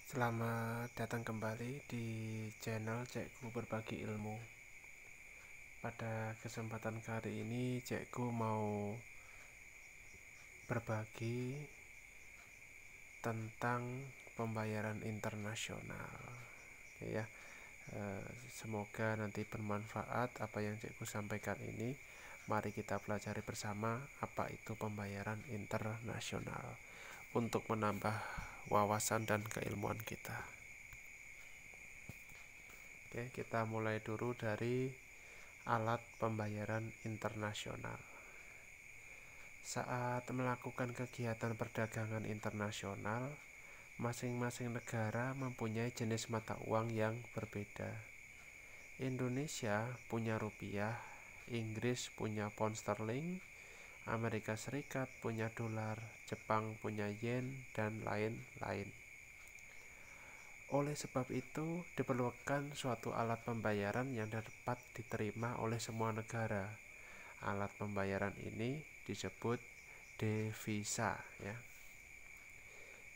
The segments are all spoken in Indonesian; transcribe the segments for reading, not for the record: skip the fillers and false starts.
Selamat datang kembali di channel Cekku Berbagi Ilmu. Pada kesempatan kali ini Cekku mau berbagi tentang pembayaran internasional. Oke ya, semoga nanti bermanfaat apa yang Cekku sampaikan ini. Mari kita pelajari bersama apa itu pembayaran internasional untuk menambah wawasan dan keilmuan kita. Oke, kita mulai dulu dari alat pembayaran internasional. Saat melakukan kegiatan perdagangan internasional, masing-masing negara mempunyai jenis mata uang yang berbeda. Indonesia punya rupiah, Inggris punya pound sterling, Amerika Serikat punya dolar, Jepang punya yen, dan lain-lain. Oleh sebab itu, diperlukan suatu alat pembayaran yang dapat diterima oleh semua negara. Alat pembayaran ini disebut devisa ya.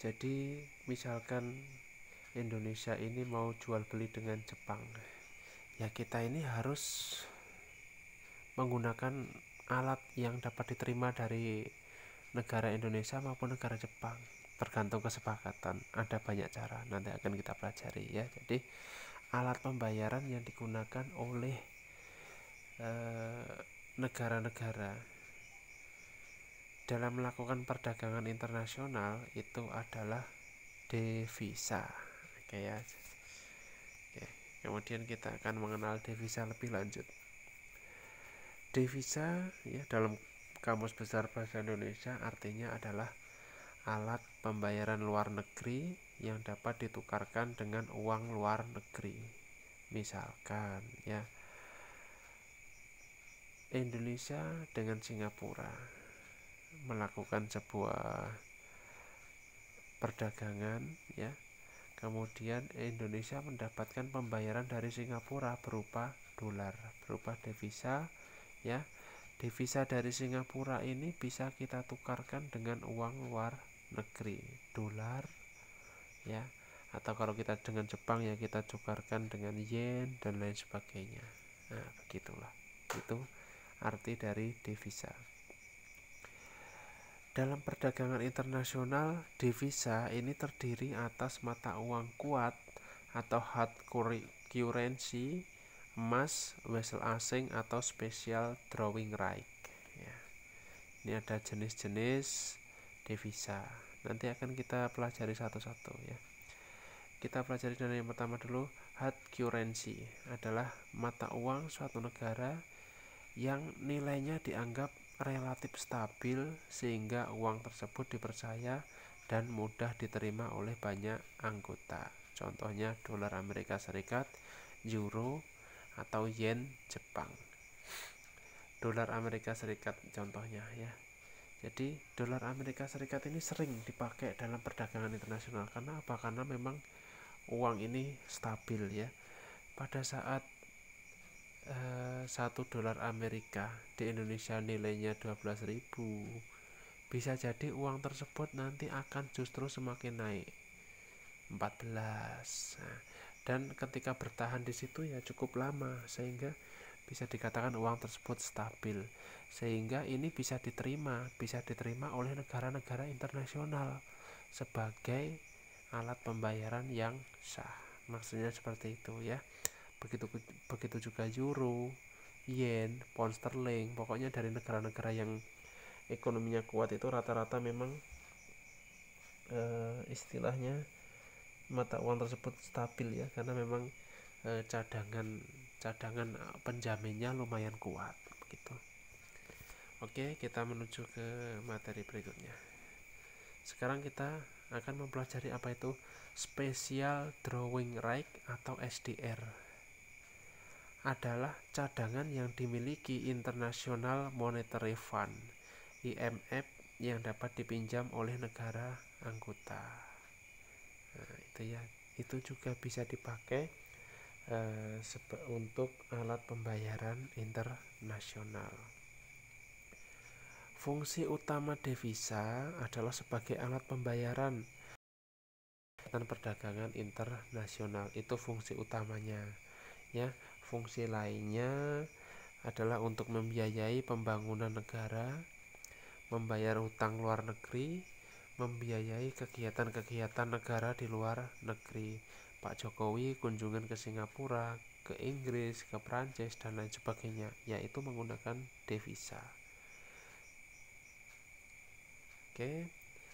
Jadi misalkan Indonesia ini mau jual beli dengan Jepang, ya kita ini harus menggunakan alat yang dapat diterima dari negara Indonesia maupun negara Jepang, tergantung kesepakatan. Ada banyak cara, nanti akan kita pelajari ya. Jadi alat pembayaran yang digunakan oleh negara-negara dalam melakukan perdagangan internasional itu adalah devisa. Oke ya. Oke. Kemudian kita akan mengenal devisa lebih lanjut. Devisa ya dalam Kamus Besar Bahasa Indonesia artinya adalah alat pembayaran luar negeri yang dapat ditukarkan dengan uang luar negeri. Misalkan ya, Indonesia dengan Singapura melakukan sebuah perdagangan ya. Kemudian Indonesia mendapatkan pembayaran dari Singapura berupa dolar, berupa devisa ya. Devisa dari Singapura ini bisa kita tukarkan dengan uang luar negeri, dolar ya. Atau kalau kita dengan Jepang ya kita tukarkan dengan yen dan lain sebagainya. Nah, begitulah. Itu arti dari devisa. Dalam perdagangan internasional, devisa ini terdiri atas mata uang kuat atau hard currency, emas, wesel asing atau special drawing right ya. Ini ada jenis-jenis devisa. Nanti akan kita pelajari satu-satu ya. Kita pelajari dari yang pertama dulu. Hard currency adalah mata uang suatu negara yang nilainya dianggap relatif stabil sehingga uang tersebut dipercaya dan mudah diterima oleh banyak anggota. Contohnya dolar Amerika Serikat, euro, atau yen Jepang. Dolar Amerika Serikat contohnya ya. Jadi dolar Amerika Serikat ini sering dipakai dalam perdagangan internasional. Karena apa? Karena memang uang ini stabil ya. Pada saat 1 dolar Amerika di Indonesia nilainya 12.000, bisa jadi uang tersebut nanti akan justru semakin naik 14. Nah, dan ketika bertahan di situ ya cukup lama sehingga bisa dikatakan uang tersebut stabil, sehingga ini bisa diterima oleh negara-negara internasional sebagai alat pembayaran yang sah. Maksudnya seperti itu ya. Begitu juga euro, yen, pound sterling, pokoknya dari negara-negara yang ekonominya kuat itu rata-rata memang istilahnya mata uang tersebut stabil ya, karena memang cadangan penjaminnya lumayan kuat begitu. Oke, kita menuju ke materi berikutnya. Sekarang kita akan mempelajari apa itu special drawing right atau SDR. Adalah cadangan yang dimiliki International Monetary Fund IMF yang dapat dipinjam oleh negara anggota. Nah, itu ya, itu juga bisa dipakai untuk alat pembayaran internasional. Fungsi utama devisa adalah sebagai alat pembayaran kegiatan perdagangan internasional. Itu fungsi utamanya ya. Fungsi lainnya adalah untuk membiayai pembangunan negara, membayar hutang luar negeri, membiayai kegiatan-kegiatan negara di luar negeri. Pak Jokowi kunjungan ke Singapura, ke Inggris, ke Prancis dan lain sebagainya, yaitu menggunakan devisa. Oke,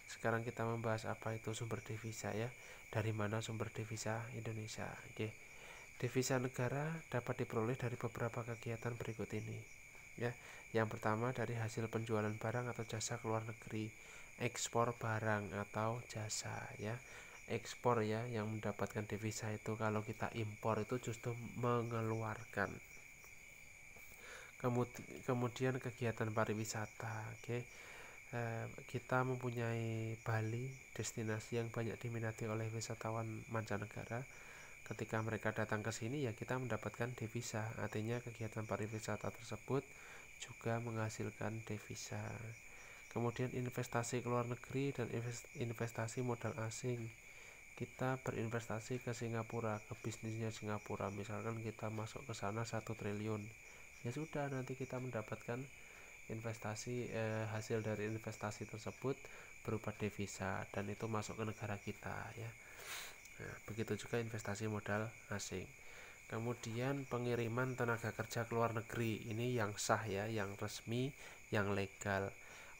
sekarang kita membahas apa itu sumber devisa ya. Dari mana sumber devisa Indonesia? Oke. Devisa negara dapat diperoleh dari beberapa kegiatan berikut ini. Ya, yang pertama dari hasil penjualan barang atau jasa ke luar negeri, ekspor barang atau jasa ya. Ekspor ya yang mendapatkan devisa itu, kalau kita impor itu justru mengeluarkan. Kemudian kegiatan pariwisata, oke. Kita mempunyai Bali, destinasi yang banyak diminati oleh wisatawan mancanegara. Ketika mereka datang ke sini ya kita mendapatkan devisa, artinya kegiatan pariwisata tersebut juga menghasilkan devisa. Kemudian investasi ke luar negeri dan investasi modal asing. Kita berinvestasi ke Singapura, ke bisnisnya Singapura, misalkan kita masuk ke sana 1 triliun, ya sudah, nanti kita mendapatkan investasi, hasil dari investasi tersebut berupa devisa dan itu masuk ke negara kita ya. Nah, begitu juga investasi modal asing. Kemudian pengiriman tenaga kerja ke luar negeri, ini yang sah ya, yang resmi, yang legal.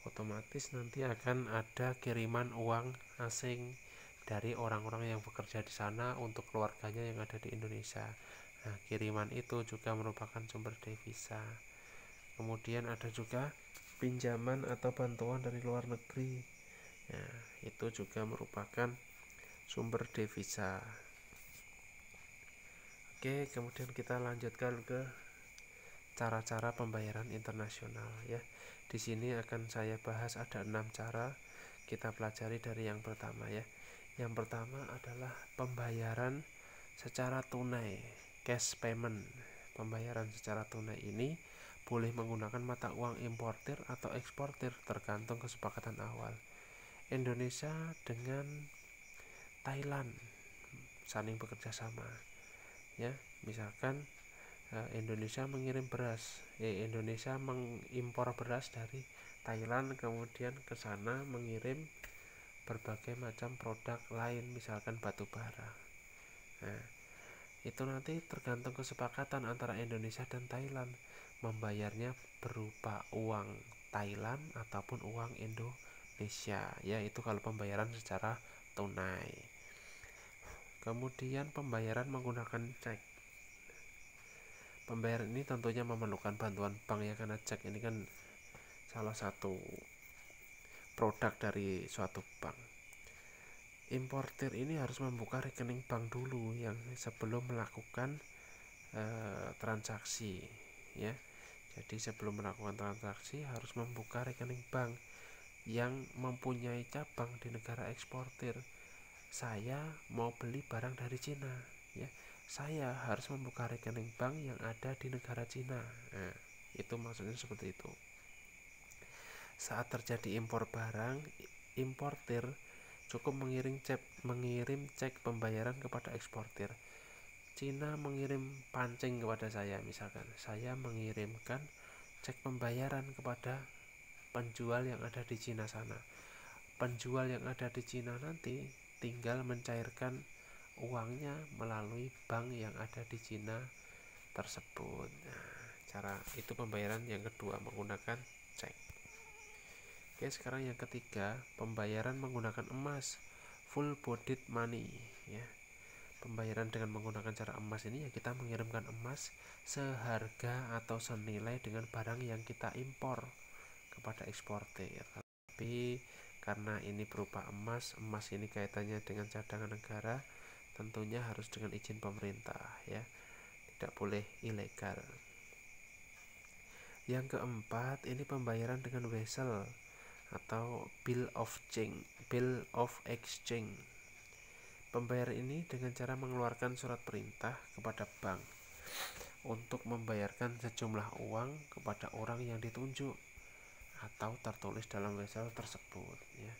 Otomatis nanti akan ada kiriman uang asing dari orang-orang yang bekerja di sana untuk keluarganya yang ada di Indonesia. Nah, kiriman itu juga merupakan sumber devisa. Kemudian ada juga pinjaman atau bantuan dari luar negeri. Nah, itu juga merupakan sumber devisa. Oke, kemudian kita lanjutkan ke cara-cara pembayaran internasional ya. Di sini akan saya bahas ada 6 cara. Kita pelajari dari yang pertama ya. Yang pertama adalah pembayaran secara tunai, cash payment. Pembayaran secara tunai ini boleh menggunakan mata uang importir atau eksportir tergantung kesepakatan awal. Indonesia dengan Thailand saling bekerja sama ya. Misalkan Indonesia mengirim beras, Indonesia mengimpor beras dari Thailand, kemudian ke sana mengirim berbagai macam produk lain, misalkan batu bara. Nah, itu nanti tergantung kesepakatan antara Indonesia dan Thailand, membayarnya berupa uang Thailand ataupun uang Indonesia ya. Itu kalau pembayaran secara tunai. Kemudian pembayaran menggunakan cek. Pembayaran ini tentunya memerlukan bantuan bank ya, karena cek ini kan salah satu produk dari suatu bank. Importir ini harus membuka rekening bank dulu yang sebelum melakukan transaksi ya. Jadi sebelum melakukan transaksi harus membuka rekening bank yang mempunyai cabang di negara eksportir. Saya mau beli barang dari Cina ya, saya harus membuka rekening bank yang ada di negara Cina. Nah, itu maksudnya seperti itu. Saat terjadi impor barang, importir cukup mengirim cek pembayaran kepada eksportir. Cina mengirim pancing kepada saya, misalkan saya mengirimkan cek pembayaran kepada penjual yang ada di Cina sana. Penjual yang ada di Cina nanti tinggal mencairkan uangnya melalui bank yang ada di Cina tersebut. Nah, cara itu pembayaran yang kedua menggunakan cek. Oke, sekarang yang ketiga, pembayaran menggunakan emas, full bodied money ya. Pembayaran dengan menggunakan cara emas ini ya, kita mengirimkan emas seharga atau senilai dengan barang yang kita impor kepada eksportir. Tapi karena ini berupa emas, emas ini kaitannya dengan cadangan negara, tentunya harus dengan izin pemerintah ya, tidak boleh ilegal. Yang keempat, ini pembayaran dengan wesel atau bill of exchange. Pembayaran ini dengan cara mengeluarkan surat perintah kepada bank untuk membayarkan sejumlah uang kepada orang yang ditunjuk atau tertulis dalam wesel tersebut ya.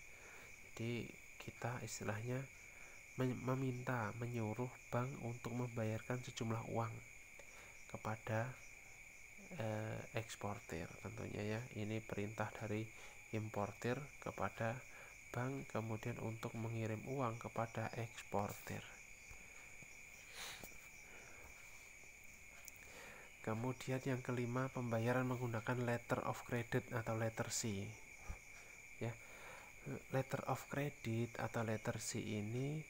Jadi kita istilahnya menyuruh bank untuk membayarkan sejumlah uang kepada eksportir tentunya ya. Ini perintah dari importir kepada bank kemudian untuk mengirim uang kepada eksportir. Kemudian yang kelima, pembayaran menggunakan letter of credit atau letter C. Ya. Letter of credit atau letter C ini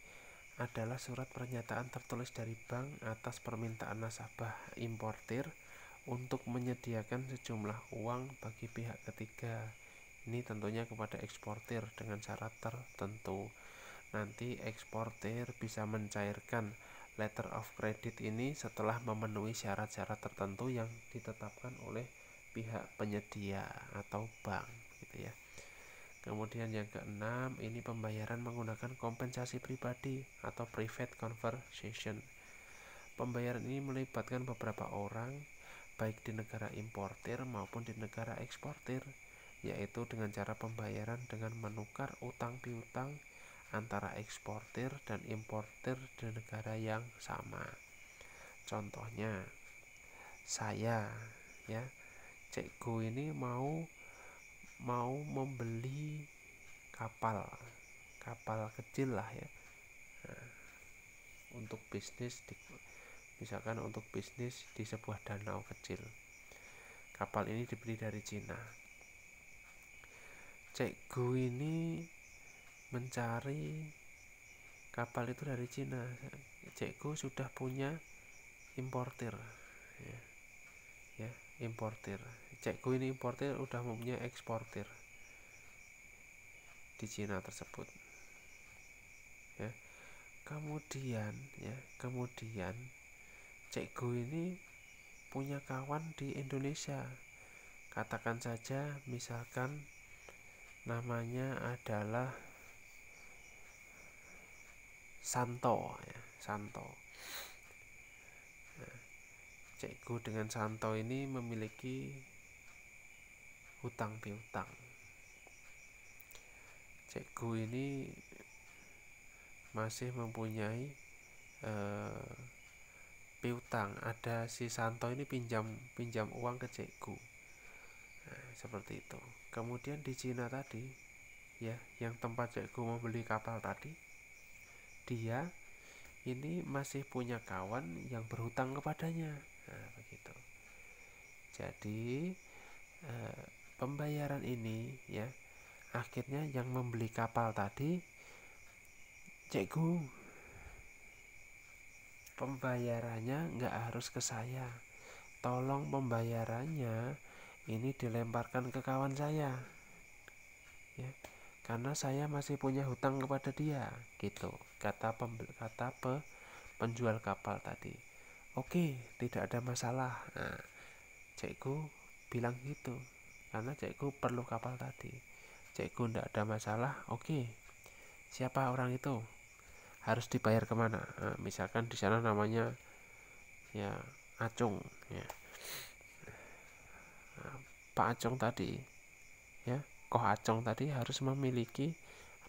adalah surat pernyataan tertulis dari bank atas permintaan nasabah importir untuk menyediakan sejumlah uang bagi pihak ketiga. Ini tentunya kepada eksportir dengan syarat tertentu. Nanti eksportir bisa mencairkan letter of credit ini setelah memenuhi syarat-syarat tertentu yang ditetapkan oleh pihak penyedia atau bank gitu ya. Kemudian yang keenam, ini pembayaran menggunakan kompensasi pribadi atau private conversation. Pembayaran ini melibatkan beberapa orang baik di negara importir maupun di negara eksportir, yaitu dengan cara pembayaran dengan menukar utang piutang antara eksportir dan importir di negara yang sama. Contohnya, saya ya, Cekgu ini mau membeli kapal kecil lah ya, untuk bisnis misalkan untuk bisnis di sebuah danau kecil. Kapal ini dibeli dari Cina. Cekgu ini mencari kapal itu dari Cina. Cekgu sudah punya importir ya, importir. Cekgu ini importir udah mempunyai eksportir di Cina tersebut ya. Kemudian Cekgu ini punya kawan di Indonesia. Katakan saja misalkan namanya adalah Santo ya, Santo. Cekgu dengan Santo ini memiliki hutang piutang. Cekgu ini masih mempunyai piutang. Ada si Santo ini pinjam uang ke Cekgu. Nah, seperti itu. Kemudian di Cina tadi ya, yang tempat Cekgu membeli kapal tadi, dia ini masih punya kawan yang berhutang kepadanya. Nah, begitu. Jadi pembayaran ini ya, akhirnya yang membeli kapal tadi Cekgu. Pembayarannya nggak harus ke saya. Tolong pembayarannya ini dilemparkan ke kawan saya ya, karena saya masih punya hutang kepada dia gitu, kata penjual kapal tadi. Oke, tidak ada masalah. Nah, Cekgu bilang gitu karena Cekgu perlu kapal tadi. Cekgu tidak ada masalah. Oke, siapa orang itu, harus dibayar kemana? Nah, misalkan di sana namanya ya Acung ya. Nah, Pak Acung tadi ya, Koh Acung tadi harus memiliki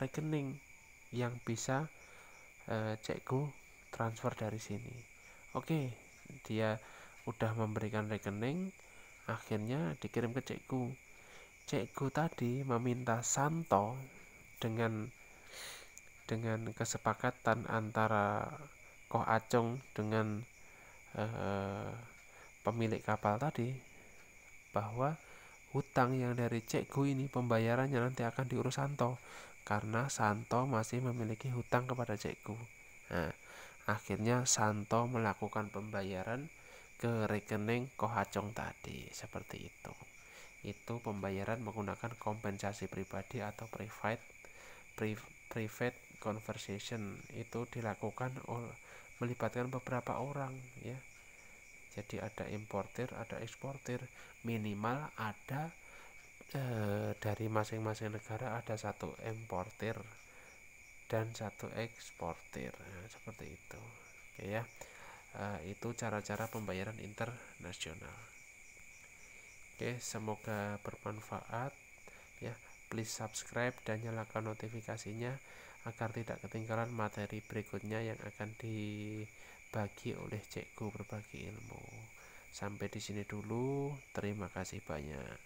rekening yang bisa Cekgu transfer dari sini. Oke, dia udah memberikan rekening, akhirnya dikirim ke Cekgu. Cekgu tadi meminta Santo dengan kesepakatan antara Koh Acung dengan pemilik kapal tadi, bahwa hutang yang dari Cekgu ini pembayarannya nanti akan diurus Santo karena Santo masih memiliki hutang kepada Cekgu. Nah, akhirnya Santo melakukan pembayaran ke rekening Koh Acung tadi, seperti itu. Itu pembayaran menggunakan kompensasi pribadi atau private conversation. Itu dilakukan melibatkan beberapa orang ya. Jadi ada importir, ada eksportir, minimal ada dari masing-masing negara ada satu importir dan satu eksportir. Nah, seperti itu. Oke ya. Itu cara-cara pembayaran internasional. Oke, semoga bermanfaat ya. Please subscribe dan nyalakan notifikasinya agar tidak ketinggalan materi berikutnya yang akan dibagi oleh Cikgu Berbagi Ilmu. Sampai di sini dulu, terima kasih banyak.